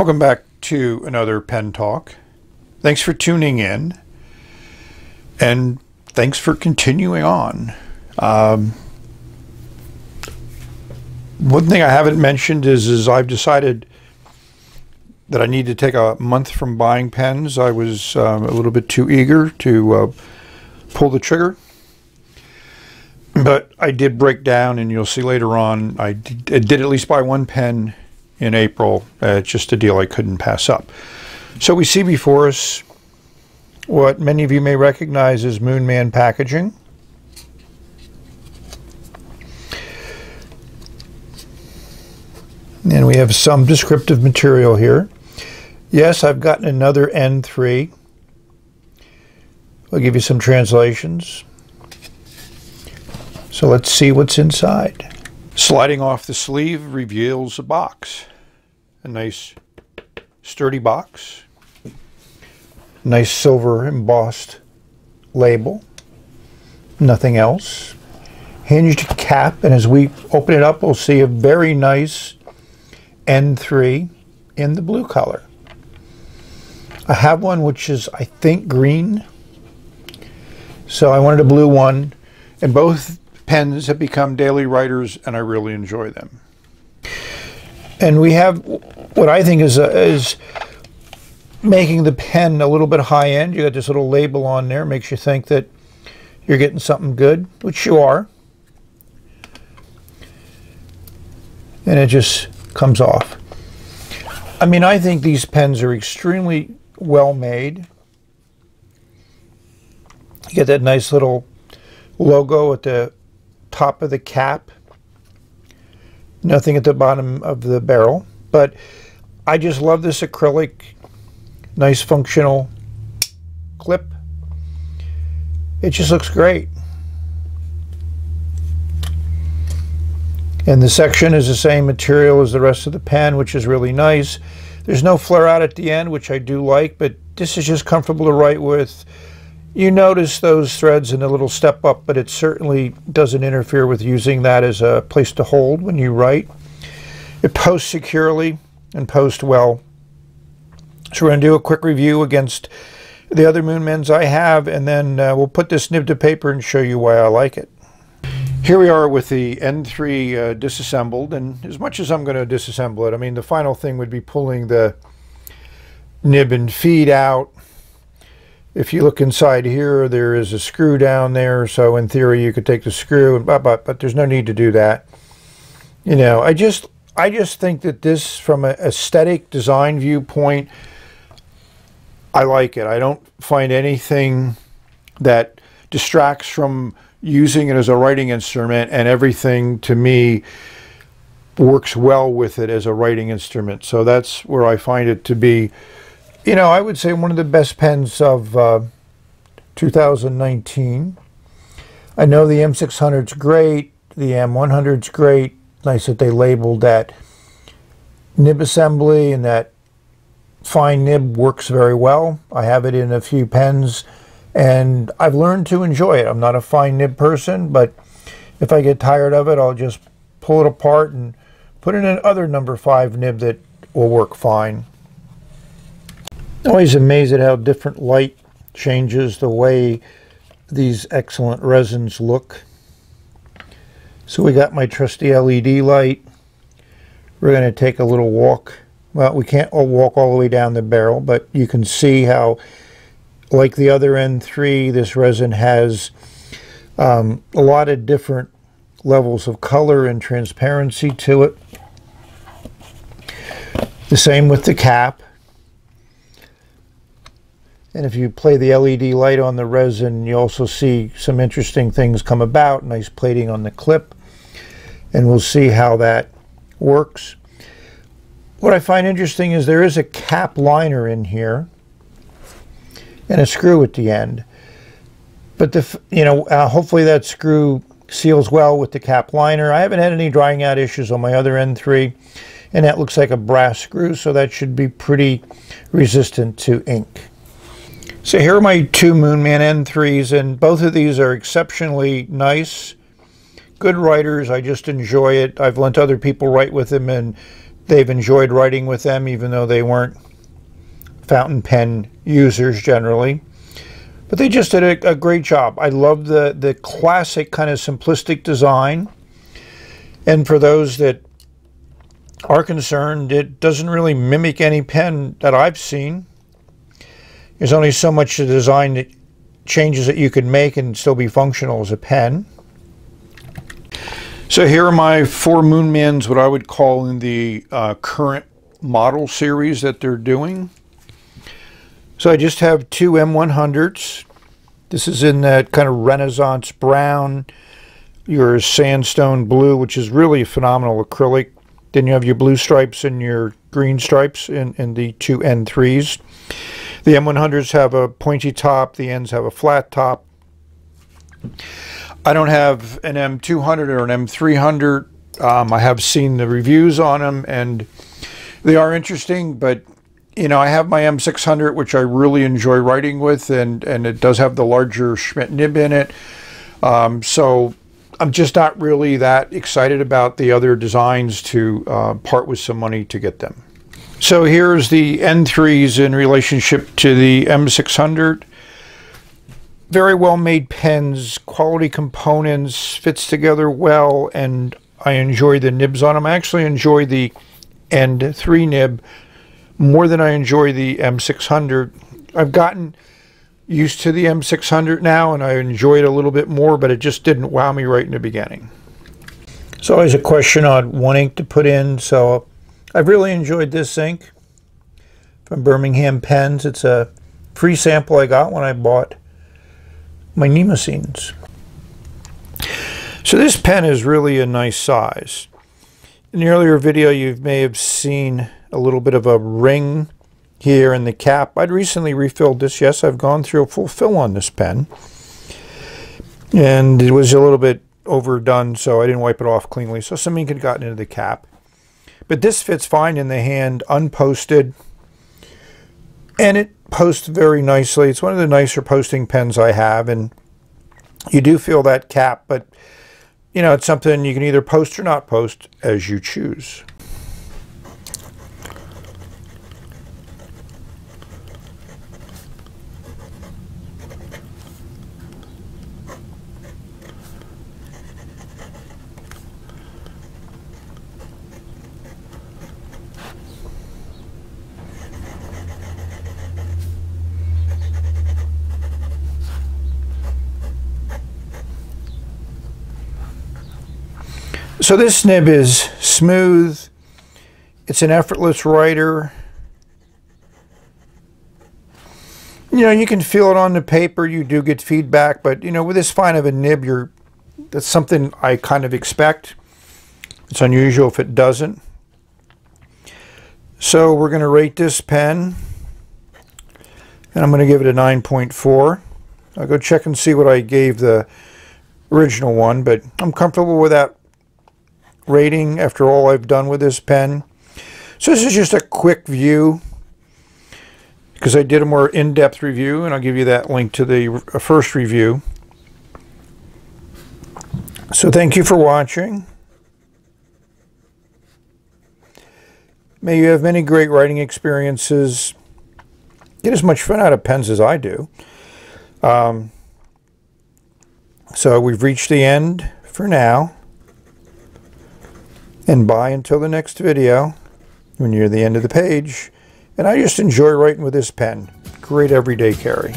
Welcome back to another Pen Talk. Thanks for tuning in, and thanks for continuing on. One thing I haven't mentioned is I've decided that I need to take a month from buying pens. I was a little bit too eager to pull the trigger, but I did break down, and you'll see later on I did at least buy one pen in April. It's just a deal I couldn't pass up. So we see before us what many of you may recognize as Moonman packaging. And we have some descriptive material here. Yes, I've gotten another N3. I'll give you some translations. So let's see what's inside. Sliding off the sleeve reveals a box. A nice sturdy box. Nice silver embossed label. Nothing else. Hinged cap, and as we open it up, we'll see a very nice N3 in the blue color. I have one which is, I think, green. So I wanted a blue one, and both pens have become daily writers, and I really enjoy them. And we have what I think is making the pen a little bit high end. You got this little label on there, makes you think that you're getting something good, which you are. And it just comes off. I mean, I think these pens are extremely well made. You get that nice little logo at the top of the cap. Nothing at the bottom of the barrel. But I just love this acrylic, nice functional clip. It just looks great. And the section is the same material as the rest of the pen, which is really nice. There's no flare out at the end, which I do like, but this is just comfortable to write with. You notice those threads and a little step up, but it certainly doesn't interfere with using that as a place to hold when you write. It posts securely and posts well. So we're going to do a quick review against the other Moonmans I have, and then we'll put this nib to paper and show you why I like it. Here we are with the N3 disassembled, and as much as I'm going to disassemble it, I mean, the final thing would be pulling the nib and feed out. If you look inside here, there is a screw down there, so in theory you could take the screw, and but there's no need to do that. You know, I just think that this, from an aesthetic design viewpoint, I like it. I don't find anything that distracts from using it as a writing instrument, and everything to me works well with it as a writing instrument. So that's where I find it to be, you know, I would say one of the best pens of 2019. I know the M600's great, the M100's great. Nice that they labeled that nib assembly, and that fine nib works very well. I have it in a few pens, and I've learned to enjoy it. I'm not a fine nib person, but if I get tired of it, I'll just pull it apart and put in another number 5 nib that will work fine. Always amazed at how different light changes the way these excellent resins look. So we got my trusty LED light. We're going to take a little walk. Well, we can't walk all the way down the barrel, but you can see how, like the other N3, this resin has a lot of different levels of color and transparency to it. The same with the cap. And if you play the LED light on the resin, you also see some interesting things come about. Nice plating on the clip. And we'll see how that works. What I find interesting is there is a cap liner in here and a screw at the end. But hopefully that screw seals well with the cap liner. I haven't had any drying out issues on my other N3, and that looks like a brass screw, so that should be pretty resistant to ink. So here are my two Moonman N3s, and both of these are exceptionally nice, good writers. I just enjoy it. I've lent other people write with them, and they've enjoyed writing with them, even though they weren't fountain pen users generally. But they just did a great job. I love the classic kind of simplistic design. And for those that are concerned, it doesn't really mimic any pen that I've seen. There's only so much the design that changes that you can make and still be functional as a pen. So here are my 4 Moonmans, what I would call in the current model series that they're doing. So I just have 2 M100s. This is in that kind of Renaissance brown, your sandstone blue, which is really a phenomenal acrylic. Then you have your blue stripes and your green stripes in the 2 N3s. The M100s have a pointy top, the Ns have a flat top. I don't have an M200 or an M300. I have seen the reviews on them and they are interesting, but you know, I have my M600, which I really enjoy writing with, and it does have the larger Schmidt nib in it. So I'm just not really that excited about the other designs to part with some money to get them. So here's the N3s in relationship to the M600. Very well made pens, quality components, fits together well, and I enjoy the nibs on them. I actually enjoy the N3 nib more than I enjoy the M600. I've gotten used to the M600 now, and I enjoy it a little bit more, but it just didn't wow me right in the beginning. It's always a question on what ink to put in, so I've really enjoyed this ink from Birmingham Pens. It's a free sample I got when I bought my Nemosines. So this pen is really a nice size. In the earlier video, you may have seen a little bit of a ring here in the cap. I'd recently refilled this. Yes, I've gone through a full fill on this pen. And it was a little bit overdone, so I didn't wipe it off cleanly. So some ink had gotten into the cap. But this fits fine in the hand, unposted. And it posts very nicely. It's one of the nicer posting pens I have. And you do feel that cap, but you know, it's something you can either post or not post as you choose. So this nib is smooth. It's an effortless writer. You know, you can feel it on the paper. You do get feedback, but you know, with this fine of a nib, that's something I kind of expect. It's unusual if it doesn't. So we're going to rate this pen, and I'm going to give it a 9.4. I'll go check and see what I gave the original one, but I'm comfortable with that rating after all I've done with this pen. So this is just a quick view because I did a more in-depth review, and I'll give you that link to the first review. So thank you for watching. May you have many great writing experiences. Get as much fun out of pens as I do. So we've reached the end for now. And bye until the next video, when you're at the end of the page. And I just enjoy writing with this pen. Great everyday carry.